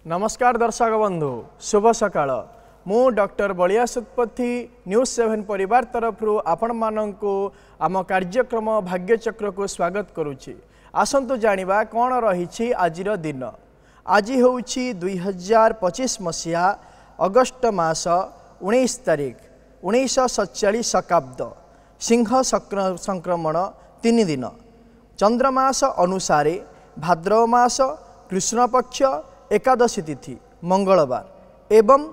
नमस्कार दर्शक बंधु शुभ सकाळ मु डॉक्टर बलिया सतपथी न्यूज 7 परिवार तरफ आपण माननकु आम कार्यक्रम भाग्यचक्र को स्वागत करुछि। आसंतु जानिबा कोन रहिछि आजिर दिन। आज होउछि 2025 मसिहा अगस्त मास 19 तारिख 1947 शकाब्द सिंह संक्रमण 3 दिन चंद्रमास अनुसार भाद्रव मास कृष्ण पक्ष एकादशी तिथि मंगलवार एवं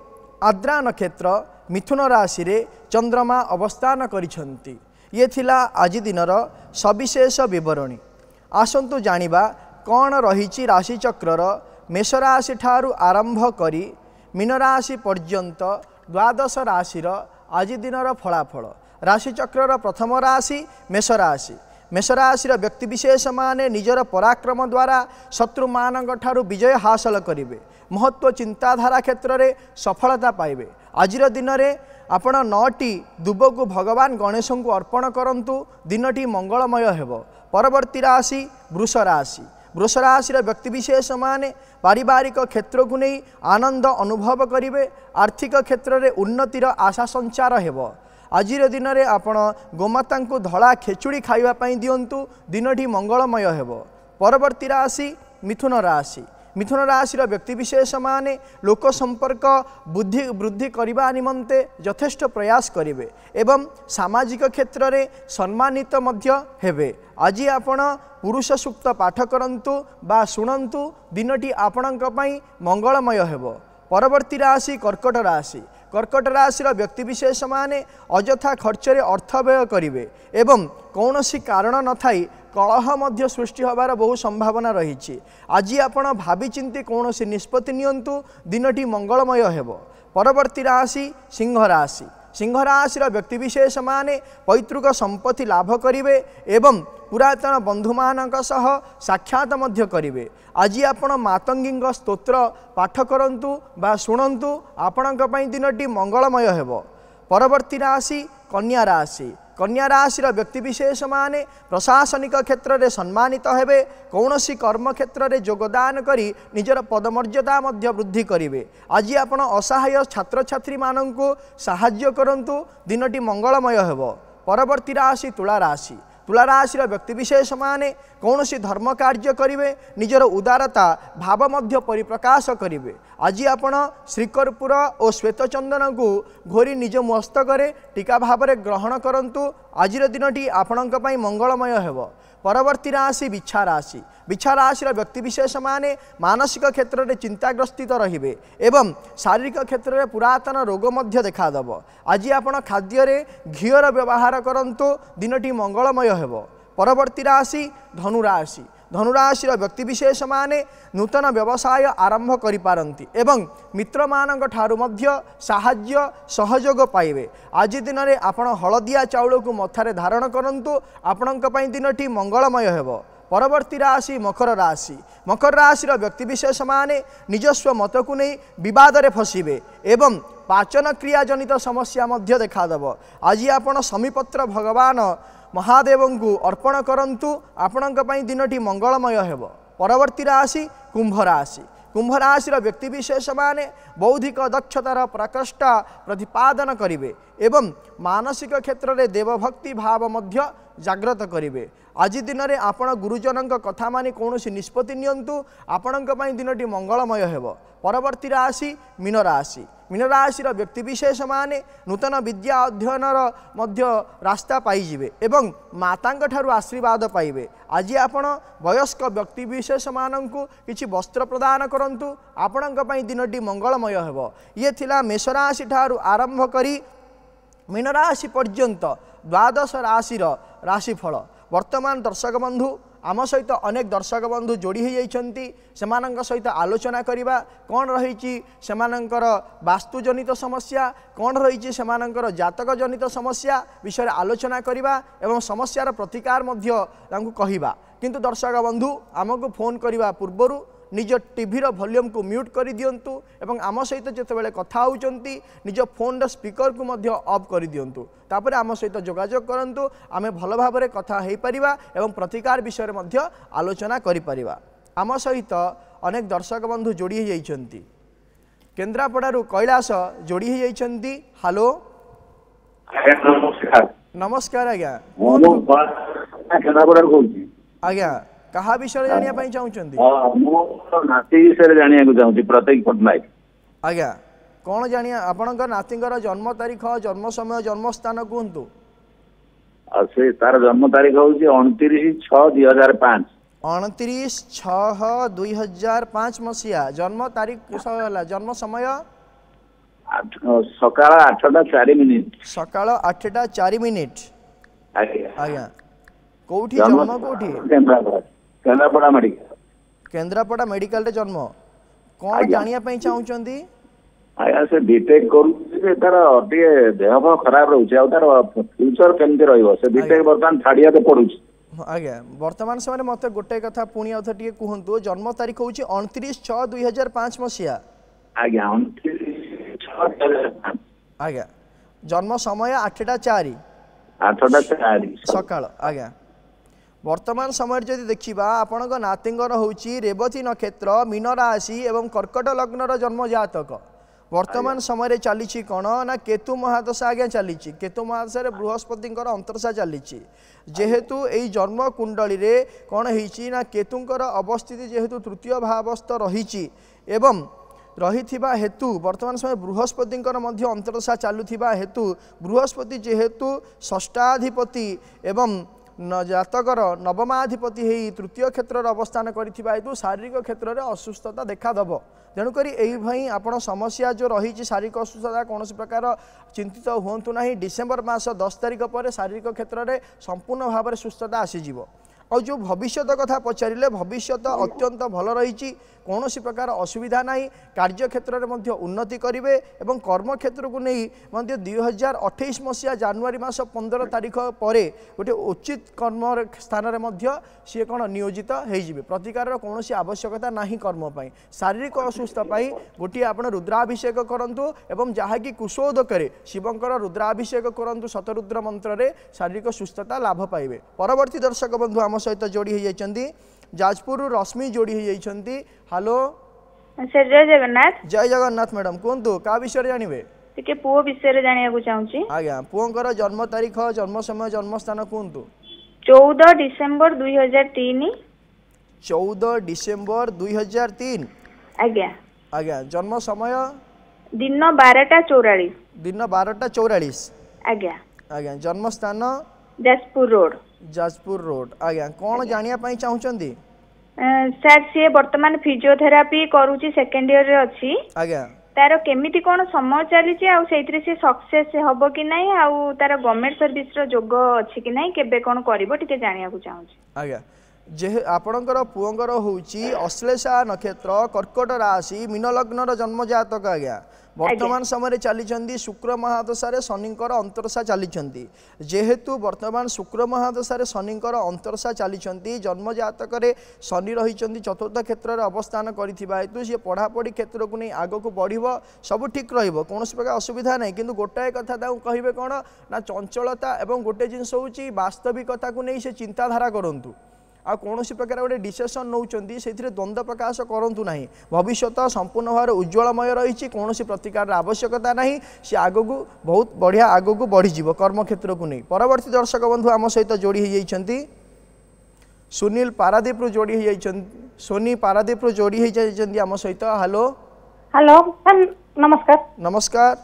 आद्रा नक्षत्र मिथुन राशि रे चंद्रमा अवस्थान करिसंती। ये थिला आज दिनर सविशेष विवरणी। आसंतु जानिबा कौन रहिछि राशि चक्रर मेष राशि ठारू आरंभ करी मीन राशि पर्यंत द्वादश राशिर आज दिनर फलाफल। राशि चक्रर प्रथम राशि मेष राशि। मेष राशि व्यक्ति विशेष माने निजर पराक्रम द्वारा शत्रु मानक ठारू विजय हासिल करिवे। महत्व चिंताधारा क्षेत्र में सफलता पाइबे। आजिर दिन में आपण 9टी दुब को भगवान गणेश को अर्पण करंतु। दिनटी मंगलमय हेबो। परवर्ती राशि वृष राशि। वृष राशि व्यक्ति विशेष माने पारिवारिक क्षेत्र को नहीं आनंद अनुभव करिवे। आर्थिक क्षेत्र में उन्नतिर आशा संचार हेबो। आजिर दिन में आपण गोमाता को धड़ा खेचुड़ी खाइबापी दिंतु। दिनटी मंगलमय हेबो। परवर्ती राशि मिथुन राशि। मिथुन राशि व्यक्ति विशेष माने लोक संपर्क बुद्धि वृद्धि करने निमंते यथेष्ट प्रयास करेंगे एवं सामाजिक क्षेत्र में सम्मानित मध्य हेबे। आज आपण पुरुष सूक्त पाठ करंतु बा शुणंतु। दिनटी आपणक पई मंगलमय हेबो। परवर्ती राशि कर्कट राशि। कर्कट राशि व्यक्ति विशेष माने अजथा खर्चरे अर्थ व्यय करेंगे एवं कौनसी कारण न थाई कलह मध्य सृष्टि होबार बहु संभावना रही। आज आपण भावी चिंती कौनसी निष्पत्ति नियंतु। दिनटी मंगलमय हेबो। परवर्ती राशि सिंह राशि। सिंह राशि व्यक्ति विशेष माने पैतृक संपत्ति लाभ करेंगे एवं पुरातन बंधु मानक सह साक्षात मध्य करेंगे। आज आपण मातंगी स्तोत्र पाठ करंतु बा शुणंतु। आपणक पई दिनटी मंगलमय हेबो। परवर्ती राशि कन्या राशि। कन्या राशि व्यक्ति विशेष माने प्रशासनिक क्षेत्र में सम्मानित हेबे। कौनसी कर्म क्षेत्र में योगदान करी निजर पदमर्यादा मध्य वृद्धि करेंगे। आज आपण असहाय छात्र छात्री माननकु साहाय्य करंतु। दिनटी मंगलमय हेबो। परवर्ती राशि तुला राशि। तुला राशि व्यक्ति विशेष माने कौनसी धर्म कार्य करेंगे। निजर उदारता भाव मध्य परिप्रकाश करेंगे। आज आपण श्रीकर्पूर और श्वेतचंदन को घोरी निज मस्तक टीका भाव में ग्रहण करंतु। आजिर दिनटी आपणक पई मंगलमय हेबो। परवर्ती राशि बिच्छा राशि। बिच्छा राशि व्यक्ति विशेष माने मानसिक क्षेत्र में चिंताग्रस्थित रहिबे एवं शारीरिक क्षेत्र में पुरातन रोग मध्य देखादेव। आज आपण खाद्य घीर व्यवहार करंतु। दिनटी मंगलमय हेबो। परवर्ती राशि धनुराशि। धनुराशि व्यक्ति विशेष माने नूतन व्यवसाय आरंभ करिपारंती एवं मित्र मानक ठारू मध्य साहाय्य सहयोग पाइबे। आज दिन में आपण हलदिया चाउल को मथारे धारण करंतु। आपणक पई दिनटी मंगलमय हेबो। परवर्ती राशि मकर राशि। मकर राशि व्यक्ति विशेष माने निजस्व मत को नहीं विवाद रे फसिबे एवं पाचन क्रिया जनित समस्या मध्य देखादेव। आज आपण समीपत्र भगवान महादेव को अर्पण करंतु। आपणक पई दिनटी मंगलमय हेबो। परवर्ती राशि कुंभ राशि। कुंभ राशि व्यक्ति विशेष माने बौद्धिक दक्षतार प्रकृष्ट प्रतिपादन करेंगे एवं मानसिक क्षेत्र में देवभक्ति भाव मध्य जागृत करेंगे। आज दिन में आपण गुरुजन कथा मानि कौनसी निष्पत्ति नियंतु। आपणक पई दिनटी मंगलमय हेबो। परवर्ती राशि मीन राशि। मीन राशि व्यक्ति विशेष माने नूतन विद्या अध्ययनर मध्य रास्ता पाइजिबे एवं मातांक ठारू आशीर्वाद पाइबे। आज आपण वयस्क व्यक्ति विशेष माननकु किछि वस्त्र प्रदान करंतु। आपणक पई दिनटी मंगलमय हेबो। ये थिला मेष राशि ठारू आरंभ करी मीन राशि पर्यंत द्वादश राशिर राशिफल। वर्तमान दर्शक बंधु आम सहित अनेक दर्शक बंधु जोड़ी हो सहित आलोचना करवा कौन रही वास्तुजनित समस्या कौन रही जातक जनित समस्या विषय आलोचना करवा एवं समस्यार प्रतिकार कहवा। किंतु दर्शक बंधु आमको फोन करने पूर्वर निज टीवीर वॉल्यूम को म्यूट कर दिंतु एवं आम सहित जितेबाला कथा होती निज फोन स्पीकर को मध्य ऑफ कर दिंतु। तापर आम सहित जोगाजोग करंतु। आमे भल भाव में कथा हो पारिबा एवं प्रतिकार विषय में आलोचना करि परिबा। आम सहित अनेक दर्शक बंधु जोड़ी हो जाइछंती केन्द्रापड़ारू कैलाश जोड़ी हो जाइछंती हेलो नमस्कार नमस्कार आज्ञा केन्द्रापड़ारू कहूँ आज्ञा कहा विषय जानिया पई चाहुचंती नाती विषय जानिया चाहूँगी प्रत्येक पट्टनायक आज्ञा कौन जानिया आपणकर नातींकर जन्म तारीख जन्म समय जन्म स्थान कहतु से तार जन्म तारीख हूँ 29/6/2005 29/6/2005 मसीहा जन्म तारीख जन्म समय सकाळ 8:04 सकाळ 8:04 आज्ञा कोठी जन्म कोठी केन्द्रापड़ा मेडिकल केन्द्रापड़ा मेडिकल रे जन्म कौन जानिया पई चाहुचंती आया से बीटेक करू तार टे देह खराब रोचे आ तार फ्यूचर केमती रहिबो से बीटेक वर्तमान थाडिया ते पडुची आज्ञा वर्तमान समय मते गोटे कथा पुणी आउ थे कहतु जन्म तारीख हूँ 29/6/2005 मसीहा आज्ञा 29/6/2005 आज्ञा जन्म समय 8:04 सकाळ आज्ञा वर्तमान समय जदि देखा आपण नातींगर हूँ रेवती नक्षत्र मीन राशि एवं कर्कट लग्नर जन्म जातक वर्तमान समय चली कौन ना केतु महादशा आज्ञा चली केतु महादशा बृहस्पति अंतरशा चली जेहेतु यही जन्म कुंडली रे कौन होती ना केतुंकर अवस्थिति जेहेतु तृतीय भावस्थ रही एवं रही हेतु वर्तमान समय बृहस्पति अंतरशा चलुवा हेतु बृहस्पति जेहेतु षष्ठाधिपति एवं जातकर नवमाधिपति ही तृतीय क्षेत्र अवस्थान करिथिबा हेतु शारीरिक क्षेत्र में असुस्थता देखादेव तेणुक यही आप समस्या जो रही शारीरिक असुस्थता कौन प्रकार चिंतित हूँ ना डिसेम्बर मास 10 तारिख पर शारीरिक क्षेत्र में संपूर्ण भाव में सुस्थता आसीज और जो भविष्य कथा पचारे भविष्य अत्यंत भल रही कौन प्रकार असुविधा ना कार्य क्षेत्र में उन्नति करेंगे और कर्म क्षेत्र को नहीं 2028 मसीहा जानुआरी मास 15 तारिख पर गोटे उचित कर्म स्थान में सी कौन नियोजित हो प्रतिकार कौन आवश्यकता ना कर्म शारीरिक असुस्थपाई गोटे आप रुद्राभिषेक करूँ और जहाँकि कुशोदक शिवंकर रुद्राभिषेक करूँ शतरुद्र मंत्र शारीरिक सुस्थता लाभ पाइबे। परवर्ती दर्शक बंधु आम सहित जोड़ी होती जाजपुर रश्मि जोड़ी होती हेलो सर जय जगन्नाथ मैडम कहतु क्या विषय जानवे टिके पुओ विषय जानिया चाहूँगी आज्ञा पुओंकर जन्म तारीख जन्म समय जन्म स्थान कहतु 14 डिसेम्बर 2003 14 डिसेम्बर 2003 आज्ञा आज्ञा जन्म समय दिन 12:44 दिन 12:44 आज्ञा आज्ञा जन्म स्थान जाजपुर रोड आज्ञा कौन जानिया पई चाहुचंदी सर सी वर्तमान फिजियोथेरापी करूची सेकेंड ईयर रे अछि आज्ञा तार केमिति कोन समय चली आ सेइतरे से सक्सेस हबो कि नाही आ तार गवर्नमेंट सर्विस रो जोग अछि कि नाही केबे कोन करबो टिके जानिया को चाहूची आज्ञा जे आपणकर पुओंकर होउची अश्लेषा नक्षत्र कर्कट राशि मीन लग्नर जन्म जातक आज्ञा वर्तमान समय चली शुक्र महादशा शनिकर अंतरशा चली जेहेतु वर्तमान शुक्र महादशा शनिकर अंतरशा चली जन्म जातक शनि रही चतुर्थ क्षेत्र में अवस्थान करिथिबा हेतु सी पढ़ापढ़ी क्षेत्र को नहीं आग को बढ़ सब ठीक रहिबो कौन प्रकार असुविधा नहीं किंतु गोटाए कथा कहिबे कौन ना चंचलता एवं गोटे जिनस होची वास्तविकता को नहीं से चिंताधारा करंतु आ कौन प्रकार गोटे डिसीजन नौकरी से द्वंद्व प्रकाश करूँ ना भविष्य संपूर्ण भाव उज्ज्वलमय रही कौन प्रतिकार आवश्यकता ना सी आग को बहुत बढ़िया आग को बढ़ीज कर्म क्षेत्र को नहीं। परवर्ती दर्शक बंधु आम सहित जोड़ी होती सुनील पारादीप जोड़ी सोनी पारादीप जोड़ी होती आम सहित हेलो हेलो नमस्कार नमस्कार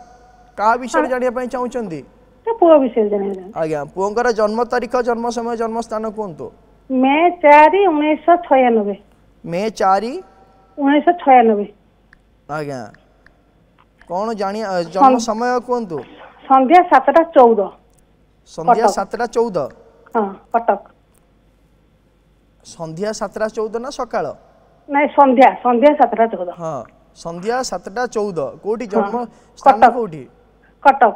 क्या विषय जानापी चाहूँगी पुओ विषय जाना आज्ञा पुओंकर जन्म तारीख जन्म समय जन्म स्थान कहतु मे 4/1996 मे 4/1996 आज्ञा कौन जानिया जन्म समय कहतु संध्या 7:14 संध्या 7:14 हाँ कटक संध्या 7:14 ना सकाळ नहीं संध्या संध्या 7:14 हाँ संध्या 7:14 कोठी जन्म स्थान कोठी कटक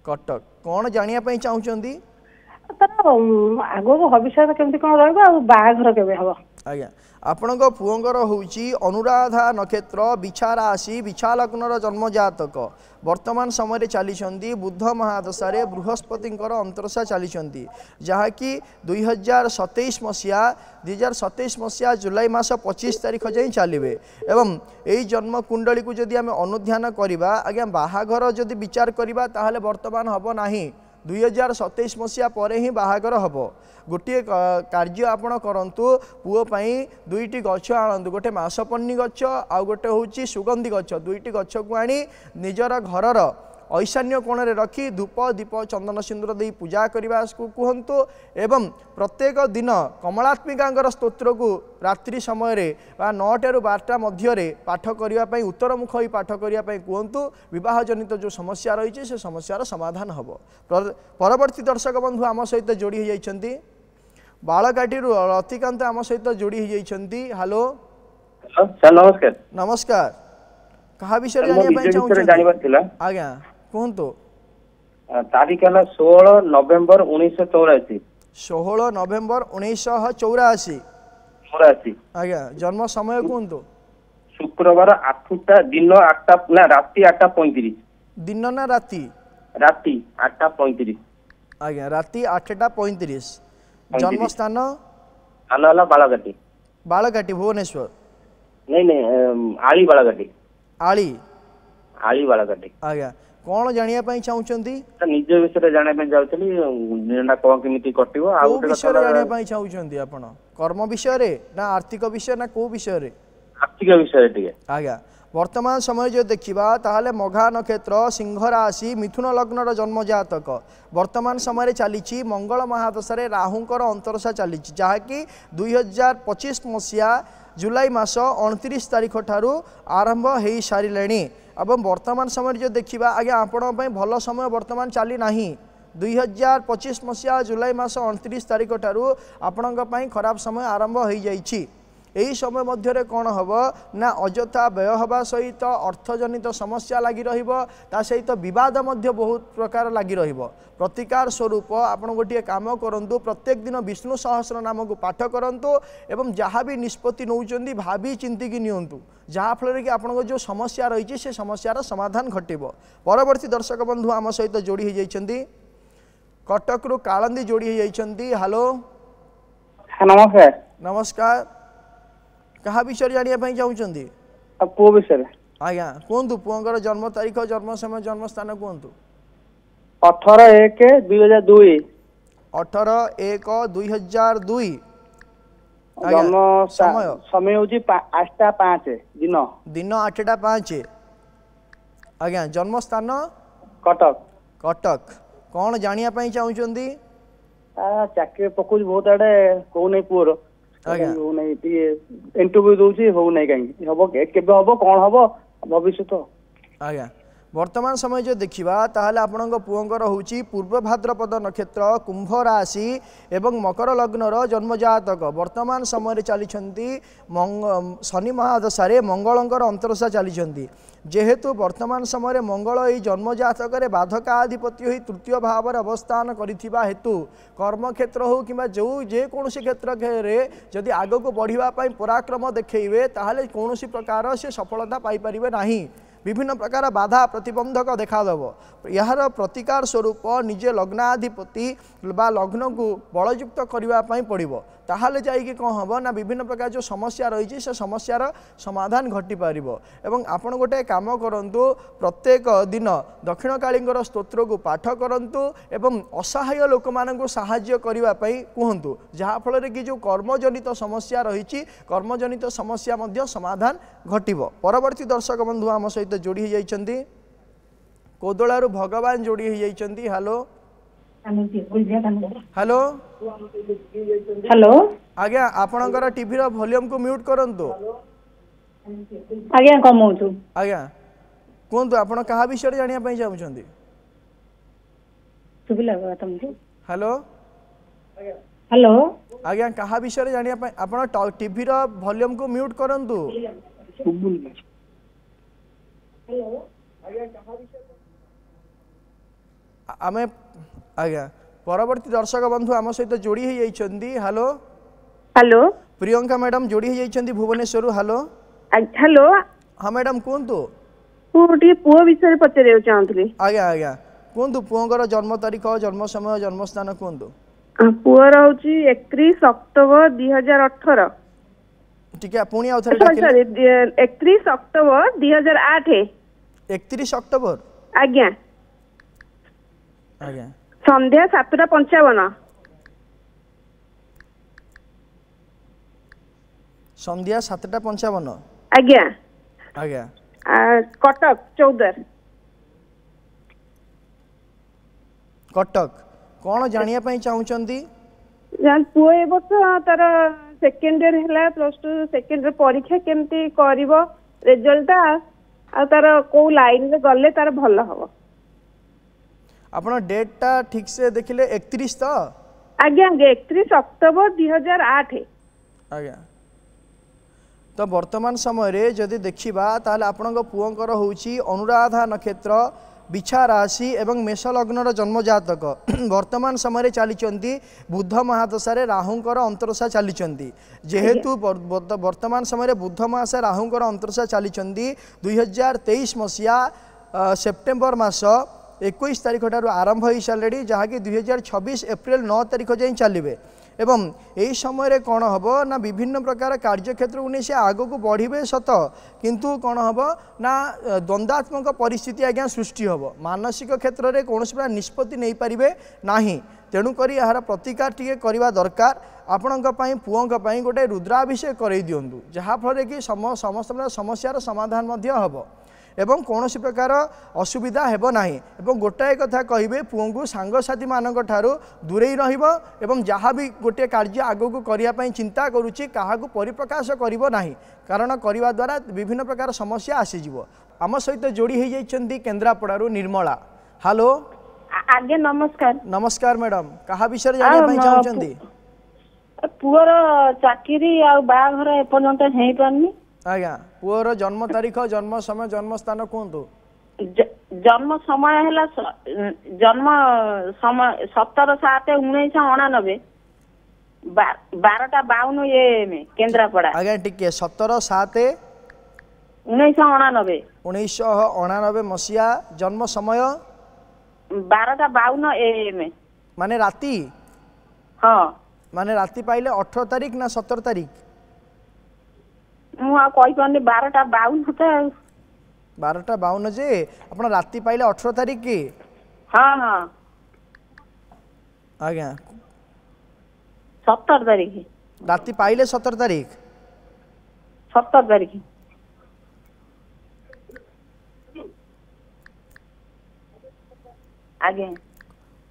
कटक कौन जानिया चाहूँगी आगो भविष्य केमती कौन रहा बाघर के हम आज्ञा आपणक पुओंकर होउची अनुराधा नक्षत्र बिछा राशि बिछा लग्नर जन्म जातक वर्तमान समय चली बुध महादशा बृहस्पति अंतरसा चली जहाँकि 2027 मसीहा 2027 मसीहा जुलाई मास 25 तारीख जाए चलिए एवं यही जन्म कुंडली को जदि आम अनुध्यान करवा आज्ञा बाहाघर जदि विचार करवा ताहले वर्तमान हम ना 2027 मसीहा पर ही बाहागर हम गोटे कार्य आपण करंतु पुओ पई दुईटी गछ आणंतु गोटे मासपन्नी गछ आ गोटे होची सुगंधी गछ दुईटी गछ को आनी निजर घरर ऐशान्य कोण रे रखी धूप दीप चंदन सिंदूर दे पूजा करने को कहतु एवं प्रत्येक दिन कमलात्मिका स्तोत्र को रात्रि समय 9 ରୁ 12 मध्य पाठ करने उत्तरमुख ही पाठ करने कहतु विवाह जनित जो समस्या रही से समस्यार समाधान हम परवर्ती दर्शक बंधु आम सहित जोड़ी होती बालकाटी रतिकांत आम सहित जोड़ी होती हेलो सर नमस्कार नमस्कार कहा विषय जानिबा आज्ञा कहतु तारीख है 16 नवेम्बर 1984 16 नवेम्बर 1984 आज्ञा जन्म समय कहतु शुक्रवार 8टा दिन 8टा ना राति 8:35 दिन ना राति राति 8:35 आज्ञा राति 8:35 जन्म स्थान आनाला बालाघाटी बालाघाटी भुवनेश्वर नहीं आली बालाघाटी आली बालाघाटी आज्ञा कौन जानिया पई चाहुचंती निज विषय जानिया पई जाउतली निर्णय कोन केमिति कटिवो आ गोटे विषय जानिया पई चाहुचंती आपण कर्म विषय रे ना आर्थिक विषय ना को विषय रे आर्थिक विषय टिके आज्ञा वर्तमान समय जो देखा ताहले मघा नक्षत्र सिंह राशि मिथुन लग्नर जन्म जातक वर्तमान समय चली मंगल महादशा राहुंकर अंतरसा चली जहाँकि 2025 मसीहा जुलाई मास 29 तारीख ठारू आरंभ हो सारे एवं वर्तमान समय जो देखा आज्ञा आपण भल समय वर्तमान चली ना 2025 मसीहा जुलाई मास 29 तारीख ठारू आपण खराब समय आरंभ हो जाइछि यही समय मध्य कौन हम ना अजथा व्यय हवा सहित अर्थजनित समस्या लगी ता सहित विवाद बहुत प्रकार लगी प्रतिकार स्वरूप आपण गोटे काम करूँ प्रत्येक दिन विष्णु सहस्र नाम को पाठ करूँ एवं जहाँ भी निष्पत्ति नौकरी भावी चिंतिक नियंतु जहाँफल कि आपन जो समस्या रही से समस्यार समाधान घटब परवर्ती दर्शक बंधु आम सहित जोड़ी होती कटक रु कालंदी जोड़ी होती हेलो नमस्कार नमस्कार कहा विषय जानिया चाहूँगी पुओ विषय आज्ञा कहतु पुओंकर जन्म तारीख जन्म समय जन्म स्थान कहतु 18/1/2002 18/1/2002 जन्म समय होची 8:05 दिन 8:05 आज्ञा जन्म स्थान कटक कटक कौन जानिया चाहूँगी चाकरी पकोज बहुत आड़े को नहीं पुओर हो नहीं इंटरव्यू दउची हो नहीं कहीं हबो केबे हबो कोन हबो भविष्य तो आज्ञा वर्तमान समय जो देखा ताहले आपणक पुओंकर होची पूर्व भाद्रपद नक्षत्र कुंभ राशि एवं मकर लग्नर जन्म जातक वर्तमान समय चली शनि महादशा मंगलंकर अंतरसा चली जेहेतु वर्तमान समय मंगल यही जन्म जातक बाधकाधिपति हो तृतीय भाव अवस्थान करिथिबा हेतु कर्म क्षेत्र हो कि जो जेकोसी क्षेत्र जदि आग को बढ़ापी पराक्रम देखइबे ताहले कौनसी प्रकार से सफलता पाई परिबे नाही विभिन्न प्रकार बाधा प्रतिबंधक देखादेव यार प्रतिकार स्वरूप निजे लग्नाधिपति बा लग्न को बलयुक्त करने पड़ो ताहले जाइए कौन हम ना विभिन्न प्रकार जो समस्या रही से समस्यार समाधान घटी पार एवं आपन गोटे काम करंतु प्रत्येक दिन दक्षिण काली स्तोत्र को पाठ करंतु एवं असहाय लोक मान साहाय्य करने कहतु जहाँफल कि जो कर्मजनित समस्या रही कर्मजनित समस्या मध्य समाधान घटिब परवर्ती दर्शक बंधु आम सहित जोड़ी होती कोदलारू भगवान जोड़ी होती हेलो हेलो हेलो आज्ञा आपणकर टीवी वॉल्यूम को म्यूट करंतु आज्ञा कमाउछु आज्ञा कहतु आपण कहा विषय जानिया पई चाहुचंदी सुबिला तुमको हेलो हेलो आज्ञा कहा विषय जानिया पई आपण टीवी वॉल्यूम को म्यूट करंतु आमे आज्ञा परवर्ती दर्शक बंधु आम सहित जोड़ी होती हेलो हेलो प्रियंका मैडम जोड़ी हो जाइछन्ती भुवनेश्वर हेलो हेलो हाँ मैडम कहतु मुझे पुओ विषय पचार चाहूँगी आज्ञा आज्ञा कहतु पुओर जन्म तारीख जन्म समय जन्म स्थान कहतु पुअर हूँ 31 अक्टोबर 2018 ठीक पुणी आउ थे 31 अक्टोबर 2008 31 अक्टोबर आज्ञा आज्ञा संध्या 7:55 संध्या 7:55 आज्ञा आज्ञा कटक 14 कटक कौन जानिया पई चाहुचंदी पुओ ए वर्ष तार सेकेंड इयर है +2 सेकेंड इयर परीक्षा केमती करिवो रिजल्ट आ तार को लाइन रे गले तार भल हबो आपण डेट टा ठीक से देखिले 31 तो आज्ञा 31 अक्टोबर 2008 आज्ञा तो वर्तमान समय रे जदि देखिबा ताले आपनक पुओंकर होउची अनुराधा नक्षत्र बिछा राशि एवं मेष लग्नर जन्म जातक वर्तमान समय रे चली बुध महादशा राहुंकर अंतरशा चली जेहेतु वर्तमान समय बुध महाशय राहुंकर अंतरशा चली 2023 मसीहा सेप्टेम्बर मास 21 तारीख ठार आरंभ हो सारे जहाँकि 2026 एप्रिल 9 तारीख जाए चलिए एवं यही समय कौन हम ना विभिन्न प्रकार कार्यक्षेत्र को नहीं से आग को बढ़े सत किंतु कौन हम ना द्वंद्वात्मक परिस्थिति आज्ञा सृष्टि हम मानसिक क्षेत्र में कौन प्रकार निष्पत्ति नहीं पारे ना तेणुक यार प्रतिकार टी करवा दरकार आपण पुओं गोटे रुद्राभिषेक कर दिंतु जहाँफल कि समस्त समस्यार समाधान हम एवं कौन प्रकार असुविधा हेब नाही एवं गोटाए कथा कहे पुओं को सांगसाथी मानक ठारू दूरे रही जहाँ भी गोटे कार्य आगो को करने चिंता करुच्ची क्या परिप्रकाश करिवो नाही कारण करने द्वारा विभिन्न प्रकार समस्या आसीज आम सहित जोड़ी हो जाइछन्ती केन्द्रापड़ारू निर्मला हेलो आज्ञा नमस्कार नमस्कार मैडम कहा विषय जानिया चाहछन्ती पुअर चाकरी आ बाघर एपर्यंत हेई पारनी आज्ञा पुअर जन्म तारीख जन्म समय जन्म स्थान कहतु जन्म समय है जन्म समय 17/7/1999 12:52 AM केन्द्रापड़ा आज्ञा टिके 17/7/1999 1999 मसीहा जन्म समय 12:52 AM माने राती हाँ माने राती पाइले 18 तारीख ना 17 तारीख मुझे 12:52 तो 12:52 जे अपन राती पाइले 18 तारीख की हाँ हाँ आज्ञा 17 तारीख राती पाइले 17 तारीख 17 तारीख आज्ञा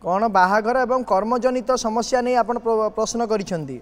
कौन बाहाघर एवं कर्मजनित समस्या नहीं आपण प्रश्न करिसेंती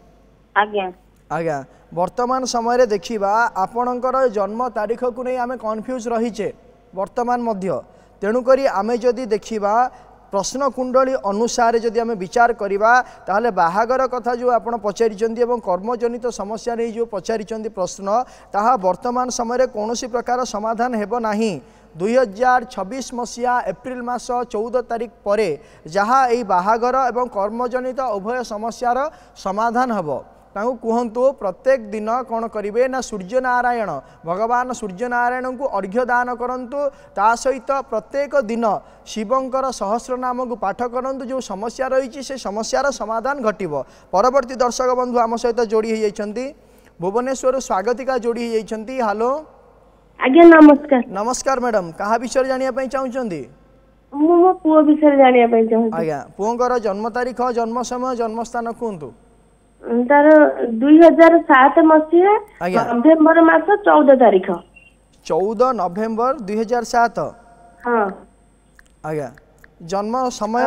आज्ञा आज्ञा वर्तमान समय रे देखिबा आपणकर जन्म तारीख को नहीं आमे कन्फ्यूज रहीचे वर्तमान मध्य तेणुकरी आमे जदि देखिबा प्रश्न कुंडली अनुसार जदि आमे विचार करिबा ताहले बाहागर कथा जो आपण पचारिचंती एवं कर्मजनित समस्या नहीं जो पचारिचंती प्रश्न ताहा वर्तमान समय रे कोनोसी प्रकार समाधान हेबो नाही 2026 मसीहा एप्रिल मास 14 तारीख परे जहाँ यही बाहागर एवं कर्मजनित उभय समस्यार समाधान हेबो तांको कहतु प्रत्येक दिन कौन करेंगे ना सूर्य नारायण भगवान सूर्य नारायण को अर्घ्य दान करंतु ता सहित प्रत्येक दिन शिवंकर सहस्र नाम को पाठ करंतु जो समस्या रही से समस्यार समाधान घटिबो परवर्ती दर्शक बंधु आम सहित जोड़ी हो जाइछन्ती भुवनेश्वर स्वागतिका जोड़ी हो जाइछन्ती हेलो आज्ञा नमस्कार नमस्कार मैडम कहा विषय जानिया पई चाहुचंदी मो पुओ विषय जानिया पई चाहू आज्ञा पुओंकर जन्म तारीख जन्म समय जन्म स्थान कहतु तार 2007 मसीहा नवेम्बर मास 14 तारीख 14 नवेम्बर 2007 हाँ आज्ञा जन्म समय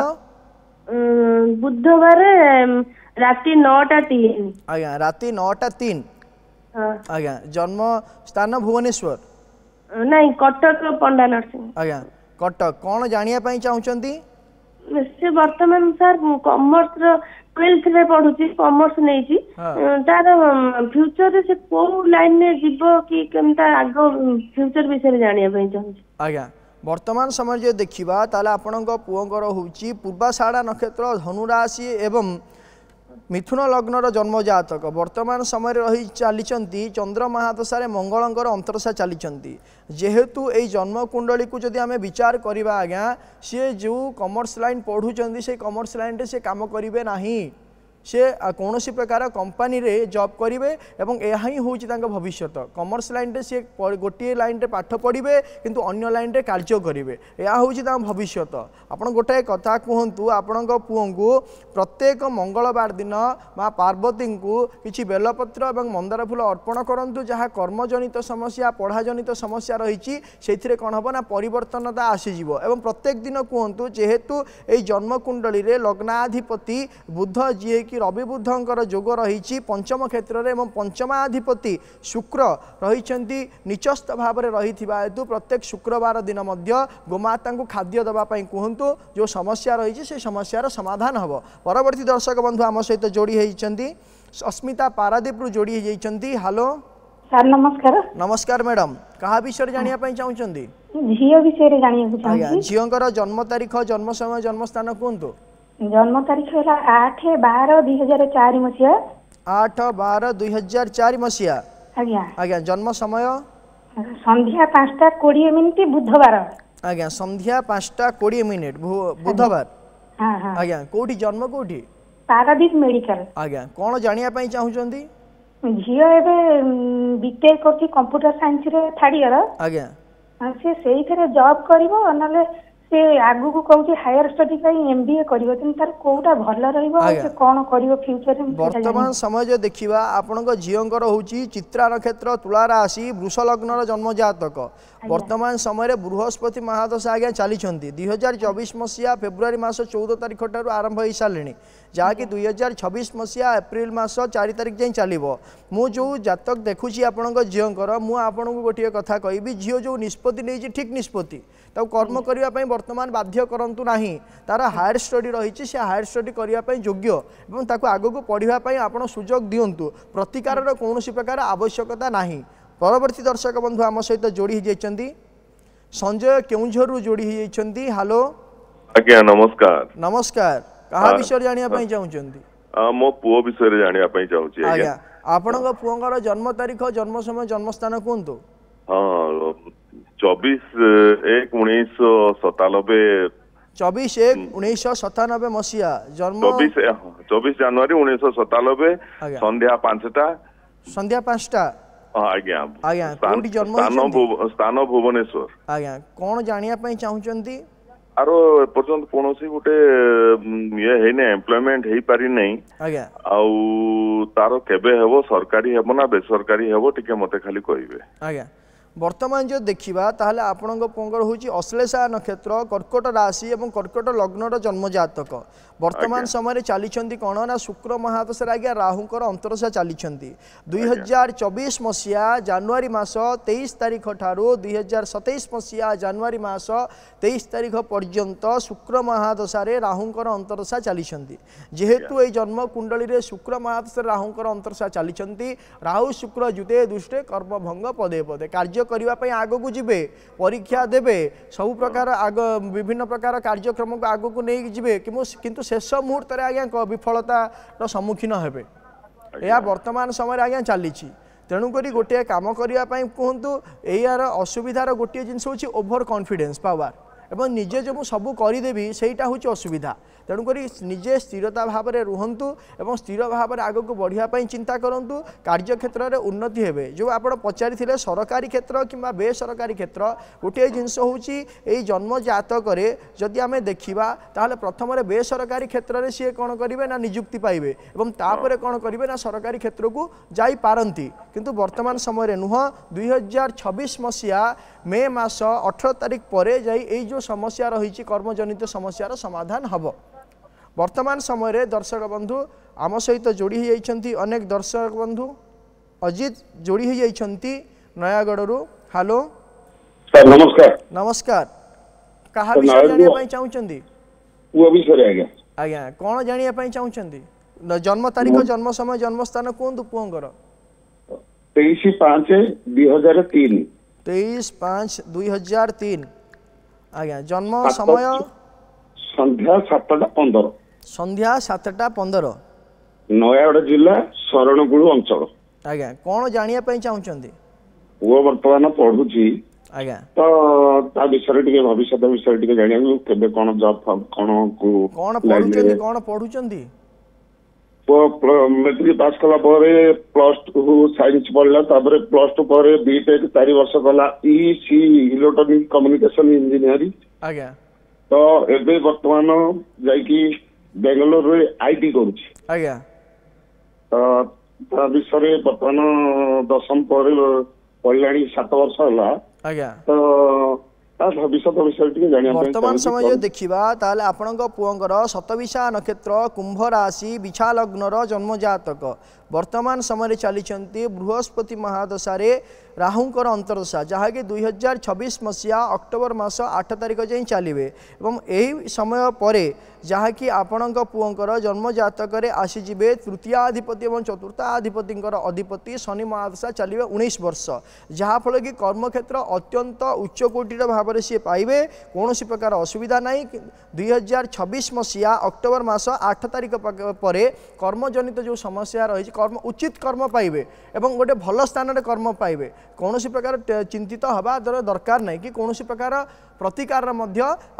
बुधवार राति 9:03 आज्ञा राति 9:03 हाँ आज्ञा जन्म स्थान भुवनेश्वर नहीं कटक पंडा नरसिंह आज्ञा कटक कौन जानिया पई चाहुचंती से वर्तमान सर कॉमर्स 12th रे पढुची कॉमर्स नहीं छी तार फ्यूचर रे से को लाइन में जीवो कि केमता आगो फ्यूचर विषय जानिया पई चाहू आज्ञा वर्तमान समय जे देखिबा ताले आपनक पुओंकर होउची पूर्वाषाढ़ा नक्षत्र धनु राशि एवं मिथुन लग्नर जन्म जातक वर्तमान समय रही चली चंद्र महादशा मंगलंकर अंतरशा चली जेहेतु यही जन्म कुंडली को जदि आम विचार करवा आज्ञा सी जो कमर्स लाइन पढ़ुं से कमर्स लाइन से काम करेंगे ना से कौन प्रकार कंपनी रे जॉब करेंगे एवं यह ही हूँ भविष्य कमर्स लाइन रे सी गोटे लाइन रे पाठ पढ़े किंतु अन्य लाइन रे कार्य करेंगे यह हूँ भविष्य आपड़ गोटे कथा कहतु आपण पुओ को प्रत्येक मंगलवार दिन माँ पार्वती को किसी बेलपत्र और मंदार फूल अर्पण करूँ जहाँ कर्मजनित समस्या पढ़ाजनित समस्या रही से कौन हम ना परिवर्तनता आसीज एवं प्रत्येक दिन कहतु जेहेतु यही जन्म कुंडली रे लग्नाधिपति बुध जी कि रवि बुधंकर जोग रही पंचम क्षेत्र में पंचमाधिपति शुक्र रही निचस्थ भाव में रही हेतु प्रत्येक शुक्रवार दिन गोमाता को खाद्य देवाई कहतु जो समस्या रही से समस्यार समाधान हम परवर्ती दर्शक बंधु आम सहित जोड़ी होती अस्मिता पारादीप जोड़ी होती हेलो सर नमस्कार नमस्कार मैडम क्या विषय जानापी चाहते झील विषय जाना झील जन्म तारीख जन्म समय जन्म स्थान कहतु जन्म तारीख है 8/12/2004 मसीहा 8/12/2004 मसीहा आज्ञा आज्ञा जन्म समय संध्या 5:20 बुधवार आज्ञा संध्या 5:20 बुधवार हाँ हाँ आज्ञा कोठी जन्म कोठी पारादीप मेडिकल आज्ञा कौन जानिया पई चाहुचंदी झील एबे बीटेक करती कंप्यूटर साइंस रे थर्ड ईयर आज्ञा से सेही थरे जॉब करिवो नले से आगु को कहूँ हायर स्टडी MBA करिवो तेन तार कोउटा भल रहइबो से कोन करिवो फ्यूचर में वर्तमान समय जो देखिबा आपनक झियंकर होची चित्रा नक्षत्र तुला राशि वृष लग्नर जन्म जातक वर्तमान समय बृहस्पति महादशा आज्ञा चली 2024 मसीहा फेब्रुआरी मास 14 तारिख ठार आरंभ हो सारे जहाँकि 2026 मसीहा एप्रिल मास 4 तारिख जाए चलो मु जो जातक देखुची आपण झींकर मुझे गोटे कथा कहि झील जो निष्पत्ति नहीं ठीक निष्पत्ति कर्म करने वर्तमान बाध्य करूँ ना तार हायर स्टडी रही से हायर स्टडी करने योग्य और ताको आगक पढ़ाई आप सुजोग दिंतु प्रतिकार कौन प्रकार आवश्यकता ना परवर्ती दर्शक बंधु आम सहित जोड़ी होती संजय केउझर जोड़ी होती हेलो आज्ञा नमस्कार नमस्कार क्या विषय जानापी चाहते मो पुओ विषय जानापी चाहूँ आज्ञा आपण पुओर जन्म तारीख जन्म समय जन्म स्थान कहतु हाँ 24/1/1997 24/1/1997 मसीहा जन्म 24 जनवरी 1997 संध्या 5टा आज्ञा आज्ञा कोठी जन्म स्थान भुवनेश्वर आज्ञा कौन जानापी चाहते आरो पर्यंत कौन गोटे ये है एम्प्लॉयमेंट हो पारि नहीं आज्ञा आउ तार केबे हेबो सरकारी हेबो ना बेसरकारी हेबो टिके मते खाली कहिबे आज्ञा वर्तमान जो देखा ताहले आपण पुंगर हूँ अश्लेषा नक्षत्र कर्कट राशि और कर्कट लग्नर जन्म जातक वर्तमान समय चली कौन ना शुक्र महादशा आज्ञा राहुंकर अंतरशा चली 2024 मसीहा जनवरी मास 23 तारिख ठारू 2027 मसीहा जनवरी मास 23 तारिख पर्यंत शुक्र महादशा राहुंकर अंतरशा चली जेहेतु ये जन्म कुंडली रे शुक्र महादशा राहुंकर अंतरशा चली राहु शुक्र जुते दुष्टे कर्म भंग पदे पदे कार्य करने आग को जीवे परीक्षा देवे सब प्रकार आग विभिन्न प्रकार कार्यक्रम को आग को नहीं जीवे किंतु शेष मुहूर्त आज्ञा विफलतार सम्मुखीन हेबे यह वर्तमान समय आज्ञा चली तेणुक गोटे काम करने कहतु यार असुविधार गोटे जिनस हूँ ओभर कॉन्फिडेंस पावर एवं निजे जो सबू करदेवी सेटा हूँ असुविधा तेणुक निजे स्थिरता भाव में रुहतु और स्थिर भाव में आग को बढ़ापी चिंता करूँ कार्य क्षेत्र में उन्नति हे जो आप पचारि सरकारी क्षेत्र कि बेसरकारी क्षेत्र गोटे जिनस हूँ जन्म जातक जदि आम देखा ताहले प्रथम बेसरकारी क्षेत्र में सी कौन करेंगे ना निजुक्ति पाइबे और तापर कौन करेंगे ना सरकारी क्षेत्र को जापारती किंतु वर्तमान समय नुह 2026 मसीहा मे मास 18 तारिख पर जाई जो समस्या रही कर्मजनित समस्यार समाधान हम वर्तमान समय दर्शक बंधु आम सहित जोड़ी होती अनेक दर्शक बंधु अजित जोड़ी होती नयागढ़ हेलो सर नमस्कार नमस्कार क्या विषय जानापी चाहते आज्ञा कौन जानापी चाहते जन्म तारीख जन्म समय जन्म स्थान कहतु पुओर 23/5/2003 23/5/2003 आज्ञा जन्म समय संध्या 7:15 संध्या 7:15 नयागढ़ जिला शरणकूल अंचल। आज्ञा कौन जानिया पई चाहुचंदी? पुओ वर्तमान पढ़ुची आज्ञा तो ता विषय टिके भविष्य विषय टिके जानिया केबे कोन जॉब कौन पढ़ुचंदी कौन पढ़ुचंदी? मेट्रिक पास कला +2 साइंस पढ़ला तापर +2 पर बीटेक 4 वर्ष कला ईसी इलेक्ट्रॉनिक कम्युनिकेशन इंजीनियरिंग। आज्ञा तो एबे वर्तमान जाइकी बेंगलोर रे आईटी करूची। आज्ञा ता विषय वर्तमान 10वीं पर पढ़लाणी 7 वर्ष होला। आज्ञा तो भविष्य विषय टिके जानिया वर्तमान समय जो देखिबा ताले आपनक पुओंकर शतविशा नक्षत्र कुंभ राशि बिछा लग्नर जन्म जातक वर्तमान समय चली बृहस्पति महादशा राहुंकर अंतरदशा जहाँकि 2026 मसीहा अक्टोबर मास 8 तारिख जाए चलिए यही समय पर जहाँकि आपणक पुओंकर जन्म जातक आसीजे तृतीयाधिपति और चतुर्थाधिपति अधिपति शनि महादशा चलिए 19 वर्ष जहाँफल कि कर्मक्षेत्र अत्यंत उच्चकोटीर भाव में सी पाइबे कौन प्रकार असुविधा ना 2026 मसीहा अक्टोबर मास 8 तारिख पर कर्मजनित जो समस्या रही कर्म उचित कर्म पाइबे एवं गोटे भल स्थान में कर्म पाइबे कौन प्रकार चिंतित हवा दरकार नहीं कि कौन प्रकार प्रतिकार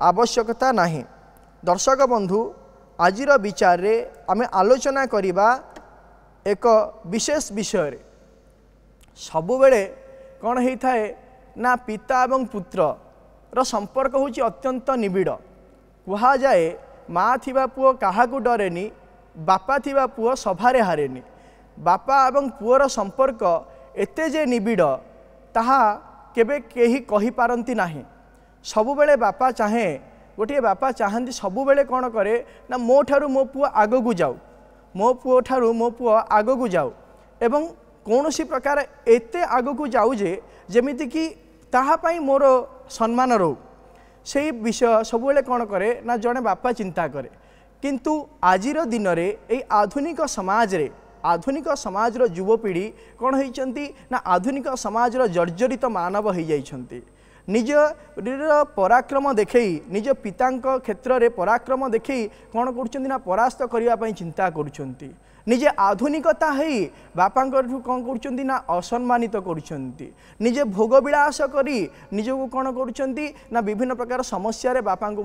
आवश्यकता नहीं। दर्शक बंधु आजिर विचार रे आमे आलोचना करिबा एक विशेष विषय सबु बेले कौन होता है ना पिता एवं पुत्र रो संपर्क होची अत्यंत निबिड़ कहा जाए माँ थिबा पुओ काहाकू डरेनी बापा थिबा पुओ सभारे हारेनी बापा एवं पुओर संपर्क एते जे निबिड़ ताहा केबे केही कहि पारंती नाही। सबु बेले बापा चाहे गोटे बापा चाहती सबु बेले कौन करे ना मो ठारू मो पुओ आगकू जाऊ मो पुओ ठारू मो पुओ आगकू जाऊ एवं कौनसी प्रकार एते आगकू जाऊ जे जेमिति कि ताहा पई मोर सम्मान रहू से विषय सब बेले कौन करे ना जड़े बापा चिंता करे किंतु आजिर दिन रे ए आधुनिक समाज रे आधुनिक समाजर युवपीढ़ी कौन होती ना आधुनिक समाजर जर्जरित मानव हो जाइछन्ति निज पराक्रम देखई निज पिता क्षेत्र में पराक्रम देखई कौन कर परास्त करने चिंता करुँच निजे आधुनिकता है बापा कौन कर असम्मानित करुँच निजे भोगविलास करी निजको कौन कर विभिन्न प्रकार समस्या बापा को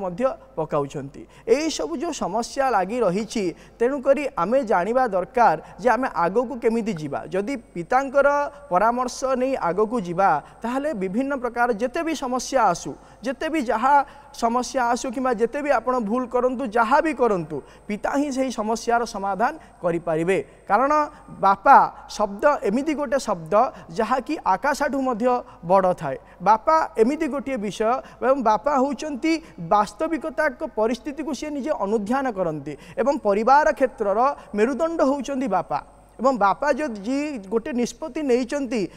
पकाउछन्ति यही सब जो समस्या लगी रही तेणुक आमे जानिबा दरकार जे आमे आगको केमिति जीवा जदि पितांकर परामर्श नहीं आगको जीवा ताहले विभिन्न प्रकार जेते भी समस्या आसू जेते भी जहाँ समस्या आसू कि जेते भी आपण भूल करंतु जहाँ भी करंतु पिता ही सही समस्यार समाधान करिपारिबे कारण बापा शब्द एमिति गोटे शब्द जहाँ कि आकाशाठू मध्य बड़ थाए बापा एमिति गोटे विषय एवं बापा होउचंती वास्तविकता परिस्थिति को सी निजे अनुध्यान करती एवं परिवार क्षेत्रर मेरुदंड होउचंती बापा एवं बापा जो जी गोटे निष्पत्ति नहीं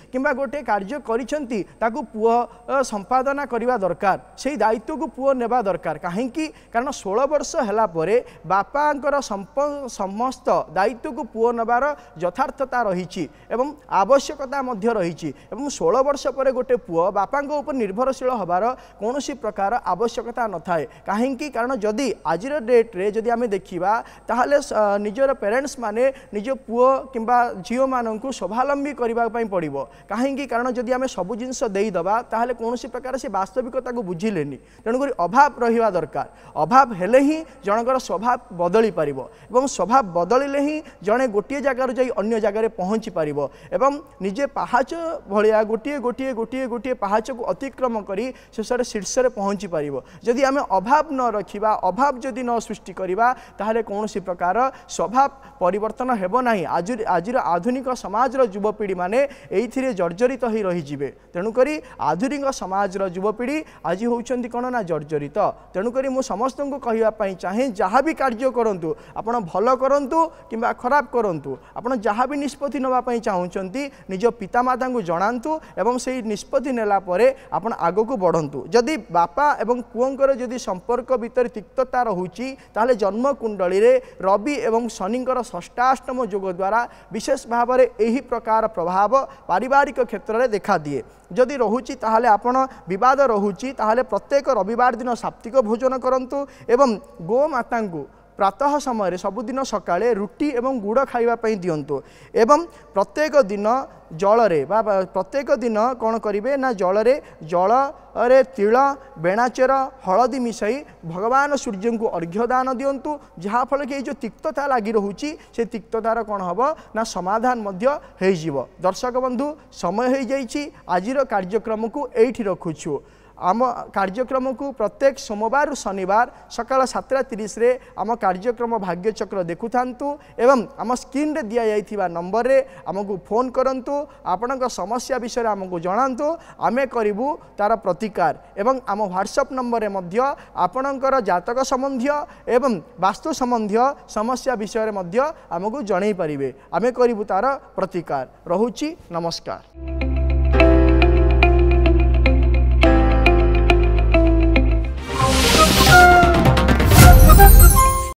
कि गोटे कार्य करिसेंती ताकू पुओ संपादना करवा दरकार से दायित्व को पुओ नेबा दरकार कहीं कारण 16 वर्ष हैला परे बापांकर समस्त दायित्व को पुओ नेबार यथार्थता रही एवं आवश्यकता मध्य रही एवं 16 वर्ष पर गोटे पुओ बापा ऊपर निर्भरशील हबार कौन प्रकार आवश्यकता न थाए कहीं कारण जदि आज डेट्रे जदि आम देखा ताहले निजर पेरेंट्स माने निज पुओ किंबा झील मानक स्वावलंबी करने पड़ो कहीं कारण जदि आम सब जिनस देदबा ताहले कौन प्रकार से वास्तविकता को बुझिले तेणुक अभाव रहा दरकार अभाव हेले ही जनकर स्वभाव बदली पार एवं स्वभाव बदलिले ही जड़े गोटे जगार जा अन्य जगार पहुँची पार एवं निजे पाहाच भाया गोटे गोटे गोटे गोटे पाहाच को अतिक्रम कर शेष शीर्ष पहुँची पार जदि आम अभाव न रखा अभाव जदि न सृष्टि करवा ताहले कौन प्रकार स्वभाव परिवर्तन हेब नहीं आज आधुनिक समाजर युवपीढ़ी माने एइथिरे जर्जरित हो रहीजिबे तेणुक आधुनिक समाजर युवपीढ़ी आज होउछन्ति कोन ना जर्जरित तेणुक मु समस्त को कहवाई चाहे जहाँ भी कार्य करूँ आपड़ भल करूँ कि खराब करूँ आपड़ जहाँ भी निष्पत्ति नापी चाहूँगी निज पितामाता को जनातु एवं से निष्पत्ति नेला परे आपण आगक बढ़ंतु जदि बापा एवं पुओंकर जदि संपर्क भितर तिक्तता रहुची ताहले जन्म कुंडली रे रवि एवं शनिंकर षष्ठाष्टम योग द्वारा विशेष भाव में यही प्रकार प्रभाव पारिवारिक क्षेत्र में देखा दिए जदि रोची ताहले आपण विवाद रोची ताहले प्रत्येक रविवार दिन साप्तिक भोजन करंतु एवं गोमाता को प्रातः समय सबुदिन सकाळे रुटी एवं गुड़ खाइबा दिंतु एवं प्रत्येक दिन जलरे बा प्रत्येक दिन कौन करेंगे ना जलरे जलरे तिल बेणाचेर हलदी मिसाई भगवान सूर्य को अर्घ्य दान दिंतु जहाँफल कि जो तिक्तता लगी रोचे से तिक्ततार कौन हम ना समाधान हो दर्शक बंधु समय हो जाइए आज कार्यक्रम को एठी रखुछु आम कार्यक्रम को प्रत्येक सोमवार शनिवार सकाल 7:30 रे आम कार्यक्रम भाग्यचक्र देखु थांतु एवं आम स्क्रीन रे दिया जाइथिबा नंबर रे आमको फोन करंतु आपणक समस्या विषय आमको जणांतु आमे करिवु तार प्रतिकार एवं आम व्हाट्सएप नंबर रे मध्य आपणकर जातक संबंधी एवं वास्तु संबंधी समस्या विषय रे मध्य आमको जणाई परिबे आमे करिवु तार प्रतिकार रहुची नमस्कार।